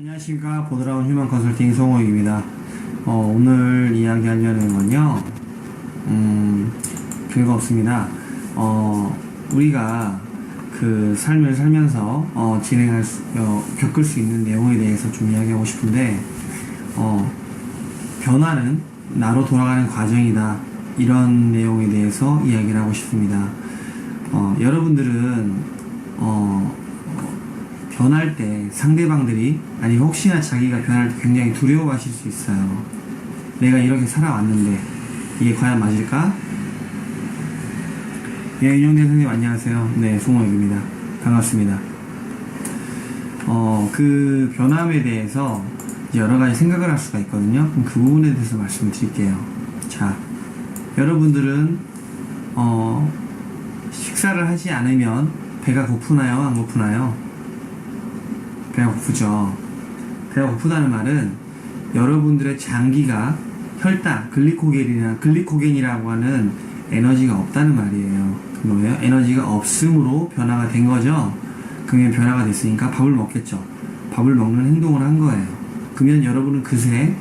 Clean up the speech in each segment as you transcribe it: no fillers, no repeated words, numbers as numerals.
안녕하십니까. 보드라운 휴먼 컨설팅 송호익입니다. 오늘 이야기하려는 건요, 별거 없습니다. 우리가 그 삶을 살면서 겪을 수 있는 내용에 대해서 좀 이야기하고 싶은데, 변화는 나로 돌아가는 과정이다. 이런 내용에 대해서 이야기를 하고 싶습니다. 여러분들은 변할 때 상대방들이, 아니 혹시나 자기가 변할 때 굉장히 두려워하실 수 있어요. 내가 이렇게 살아왔는데 이게 과연 맞을까? 예, 윤영대 선생님 안녕하세요. 네, 송호익입니다. 반갑습니다. 그 변함에 대해서 여러 가지 생각을 할 수가 있거든요. 그럼 그 부분에 대해서 말씀을 드릴게요. 자, 여러분들은 식사를 하지 않으면 배가 고프나요? 안 고프나요? 배가 고프죠. 배가 고프다는 말은 여러분들의 장기가 혈당, 글리코겐이라고 하는 에너지가 없다는 말이에요. 그 뭐예요? 에너지가 없음으로 변화가 된 거죠. 그러면 변화가 됐으니까 밥을 먹겠죠. 밥을 먹는 행동을 한 거예요. 그러면 여러분은 그새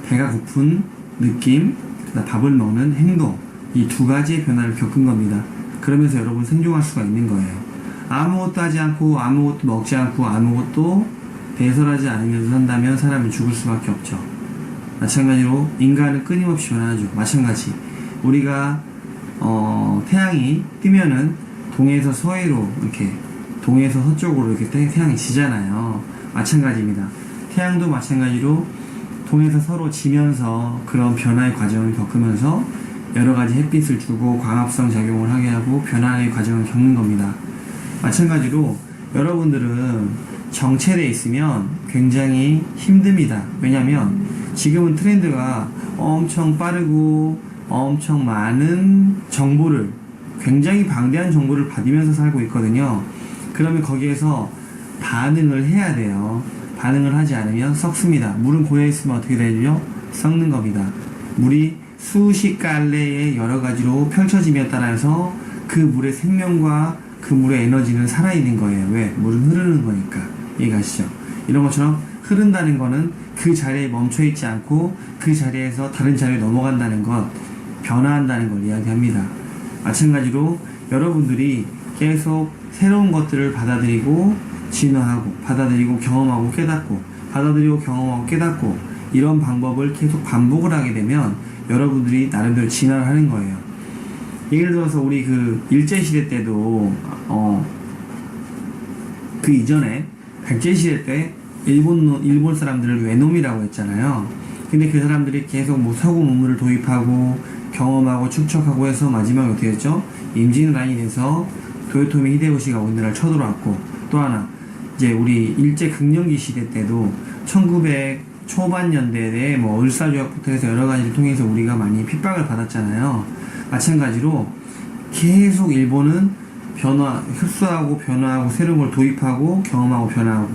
배가 고픈 느낌, 밥을 먹는 행동, 이 두 가지의 변화를 겪은 겁니다. 그러면서 여러분 생존할 수가 있는 거예요. 아무것도 하지 않고 아무것도 먹지 않고 아무것도 배설하지 않으면서 산다면 사람은 죽을 수밖에 없죠. 마찬가지로 인간은 끊임없이 변하죠. 마찬가지. 우리가 태양이 뜨면은 동에서 서해로 이렇게, 동에서 서쪽으로 이렇게 태양이 지잖아요. 마찬가지입니다. 태양도 마찬가지로 동에서 서로 지면서 그런 변화의 과정을 겪으면서 여러 가지 햇빛을 주고 광합성 작용을 하게 하고 변화의 과정을 겪는 겁니다. 마찬가지로 여러분들은 정체되어 있으면 굉장히 힘듭니다. 왜냐면 지금은 트렌드가 엄청 빠르고 엄청 많은 정보를, 굉장히 방대한 정보를 받으면서 살고 있거든요. 그러면 거기에서 반응을 해야 돼요. 반응을 하지 않으면 썩습니다. 물은 고여있으면 어떻게 되죠? 썩는 겁니다. 물이 수십 갈래의 여러 가지로 펼쳐짐에 따라서 그 물의 생명과 그 물의 에너지는 살아있는 거예요. 왜? 물은 흐르는 거니까. 이해가시죠? 이런 것처럼 흐른다는 거는 그 자리에 멈춰있지 않고 그 자리에서 다른 자리에 넘어간다는 것, 변화한다는 걸 이야기합니다. 마찬가지로 여러분들이 계속 새로운 것들을 받아들이고 진화하고, 받아들이고 경험하고 깨닫고, 받아들이고 경험하고 깨닫고, 이런 방법을 계속 반복을 하게 되면 여러분들이 나름대로 진화를 하는 거예요. 예를 들어서 우리 그 일제시대 때도 그 이전에 백제시대 때 일본 사람들을 외놈이라고 했잖아요. 근데 그 사람들이 계속 뭐 서구 문물을 도입하고 경험하고 축적하고 해서 마지막에 어떻게 했죠? 임진왜란이 돼서 도요토미 히데요시가 우리나라를 쳐들어왔고, 또 하나 이제 우리 일제 강점기 시대 때도 1900 초반 연대에 뭐 을사조약부터 해서 여러 가지를 통해서 우리가 많이 핍박을 받았잖아요. 마찬가지로 계속 일본은 흡수하고 변화하고 새로운 걸 도입하고 경험하고 변화하고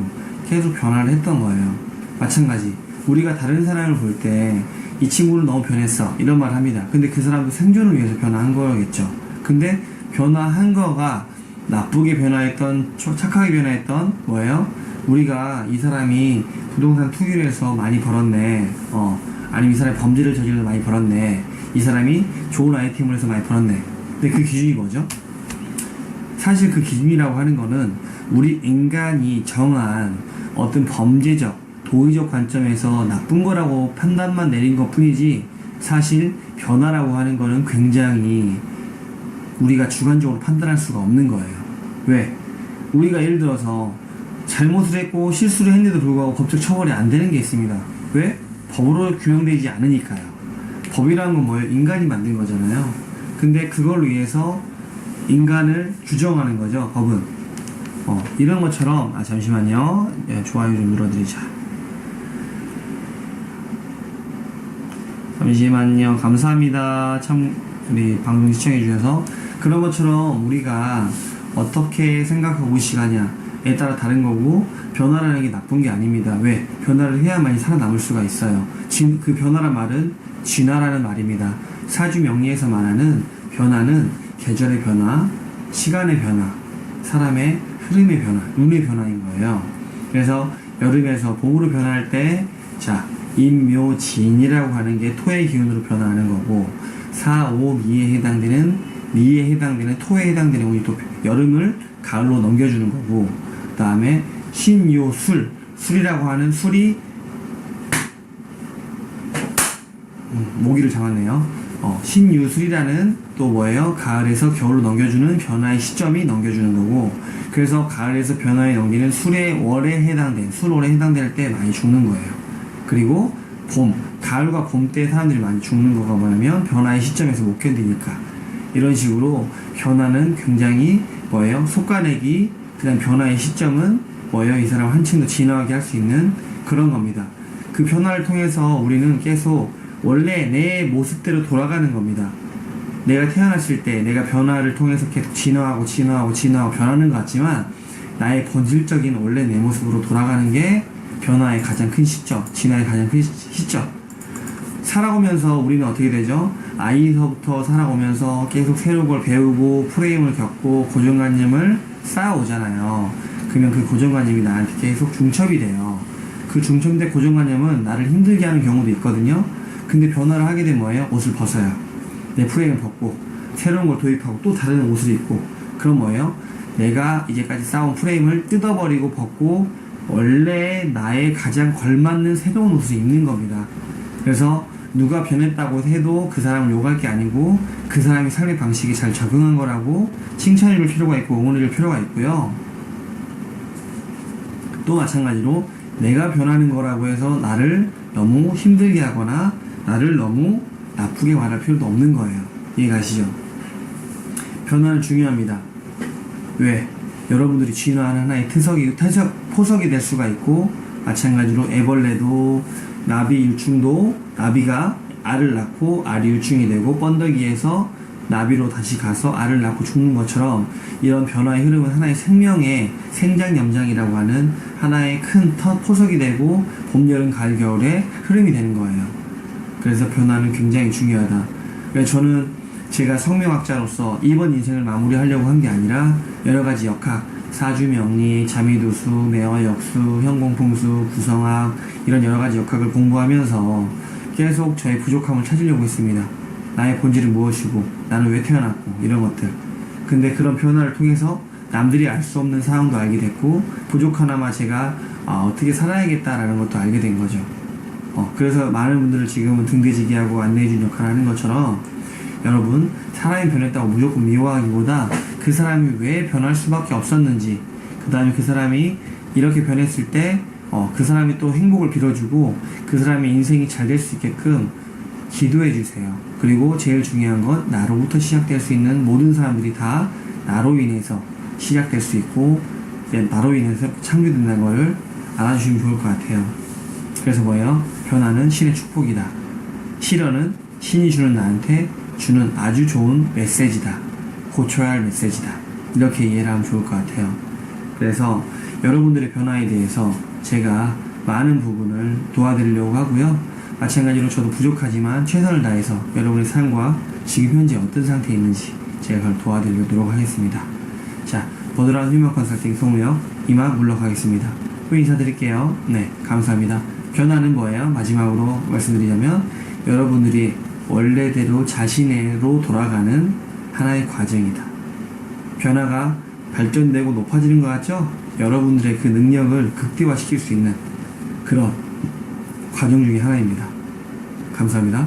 계속 변화를 했던 거예요. 마찬가지. 우리가 다른 사람을 볼 때 이 친구는 너무 변했어, 이런 말을 합니다. 근데 그 사람도 생존을 위해서 변화한 거겠죠. 근데 변화한 거가 나쁘게 변화했던, 착하게 변화했던 뭐예요? 우리가 이 사람이 부동산 투기를 해서 많이 벌었네, 아니면 이 사람이 범죄를 저질러서 많이 벌었네, 이 사람이 좋은 아이템을 해서 많이 벌었네. 근데 그 기준이 뭐죠? 사실 그 기준이라고 하는 거는 우리 인간이 정한 어떤 범죄적, 도의적 관점에서 나쁜 거라고 판단만 내린 것 뿐이지, 사실 변화라고 하는 거는 굉장히 우리가 주관적으로 판단할 수가 없는 거예요. 왜? 우리가 예를 들어서 잘못을 했고 실수를 했는데도 불구하고 법적 처벌이 안 되는 게 있습니다. 왜? 법으로 규명되지 않으니까요. 법이라는 건 뭐예요? 인간이 만든 거잖아요. 근데 그걸 위해서 인간을 규정하는 거죠, 법은. 이런 것처럼, 잠시만요. 예, 좋아요 좀 눌러드리자. 잠시만요. 감사합니다. 참, 우리 방송 시청해주셔서. 그런 것처럼 우리가 어떻게 생각하고 있으냐에 따라 다른 거고, 변화라는 게 나쁜 게 아닙니다. 왜? 변화를 해야만이 살아남을 수가 있어요. 그 변화란 말은 진화라는 말입니다. 사주 명리에서 말하는 변화는 계절의 변화, 시간의 변화, 사람의 흐름의 변화, 운의 변화인 거예요. 그래서 여름에서 봄으로 변할 때, 자, 임묘진이라고 하는 게 토의 기운으로 변화하는 거고, 사, 오, 미에 해당되는 토에 해당되는 운이 또 여름을 가을로 넘겨주는 거고, 그 다음에 신요, 술이라고 하는 술이, 모기를 잡았네요. 신유술이라는 또 뭐예요? 가을에서 겨울로 넘겨주는 변화의 시점이 넘겨주는 거고, 그래서 가을에서 변화에 넘기는 술월에 해당될 때 많이 죽는 거예요. 그리고 가을과 봄 때 사람들이 많이 죽는 거가 뭐냐면 변화의 시점에서 못 견디니까. 이런 식으로 변화는 굉장히 뭐예요? 속가내기, 그 다음 변화의 시점은 뭐예요? 이 사람 한층 더 진화하게 할 수 있는 그런 겁니다. 그 변화를 통해서 우리는 계속 원래 내 모습대로 돌아가는 겁니다. 내가 태어났을 때 내가 변화를 통해서 계속 진화하고 변하는 것 같지만, 나의 본질적인 원래 내 모습으로 돌아가는 게 변화의 가장 큰 시점, 진화의 가장 큰 시점. 살아오면서 우리는 어떻게 되죠? 아이서부터 살아오면서 계속 새로운 걸 배우고 프레임을 겪고 고정관념을 쌓아오잖아요. 그러면 그 고정관념이 나한테 계속 중첩이 돼요. 그 중첩된 고정관념은 나를 힘들게 하는 경우도 있거든요. 근데 변화를 하게 되면 뭐예요? 옷을 벗어요. 내 프레임을 벗고 새로운 걸 도입하고 또 다른 옷을 입고, 그럼 뭐예요? 내가 이제까지 쌓아온 프레임을 뜯어버리고 벗고 원래 나의 가장 걸맞는 새로운 옷을 입는 겁니다. 그래서 누가 변했다고 해도 그 사람을 욕할 게 아니고 그 사람이 삶의 방식에 잘 적응한 거라고 칭찬해줄 필요가 있고 응원해줄 필요가 있고요. 또 마찬가지로 내가 변하는 거라고 해서 나를 너무 힘들게 하거나 나를 너무 나쁘게 말할 필요도 없는 거예요. 이해가시죠? 변화는 중요합니다. 왜? 여러분들이 진화하는 하나의 포석이 될 수가 있고, 마찬가지로 애벌레도 나비 유충도 나비가 알을 낳고 알이 유충이 되고 번더기에서 나비로 다시 가서 알을 낳고 죽는 것처럼, 이런 변화의 흐름은 하나의 생명의 생장염장이라고 하는 하나의 큰 포석이 되고 봄, 여름, 가을, 겨울의 흐름이 되는 거예요. 그래서 변화는 굉장히 중요하다. 그래서 저는 제가 성명학자로서 이번 인생을 마무리하려고 한 게 아니라 여러가지 역학, 사주명리, 자미도수, 매화역수, 현공풍수, 구성학, 이런 여러가지 역학을 공부하면서 계속 저의 부족함을 찾으려고 했습니다. 나의 본질은 무엇이고 나는 왜 태어났고 이런 것들. 근데 그런 변화를 통해서 남들이 알 수 없는 상황도 알게 됐고, 부족하나마 제가 어떻게 살아야겠다라는 것도 알게 된 거죠. 그래서 많은 분들을 지금은 등대지게 하고 안내해준 역할을 하는 것처럼, 여러분, 사람이 변했다고 무조건 미워하기보다 그 사람이 왜 변할 수밖에 없었는지, 그 다음에 그 사람이 이렇게 변했을 때 그 사람이 또 행복을 빌어주고 그 사람의 인생이 잘 될 수 있게끔 기도해 주세요. 그리고 제일 중요한 건 나로부터 시작될 수 있는 모든 사람들이 다 나로 인해서 시작될 수 있고 나로 인해서 창조된다는 거를 알아주시면 좋을 것 같아요. 그래서 뭐예요? 변화는 신의 축복이다. 실현은 신이 주는 나한테 주는 아주 좋은 메시지다. 고쳐야 할 메시지다. 이렇게 이해를 하면 좋을 것 같아요. 그래서 여러분들의 변화에 대해서 제가 많은 부분을 도와드리려고 하고요. 마찬가지로 저도 부족하지만 최선을 다해서 여러분의 삶과 지금 현재 어떤 상태에 있는지 제가 그걸 도와드리도록 하겠습니다. 자, 버드라운 휴먼 컨설팅 송우혁 이만 물러가겠습니다. 또 인사드릴게요. 네, 감사합니다. 변화는 뭐예요? 마지막으로 말씀드리자면 여러분들이 원래대로 자신으로 돌아가는 하나의 과정이다. 변화가 발전되고 높아지는 것 같죠? 여러분들의 그 능력을 극대화시킬 수 있는 그런 과정 중에 하나입니다. 감사합니다.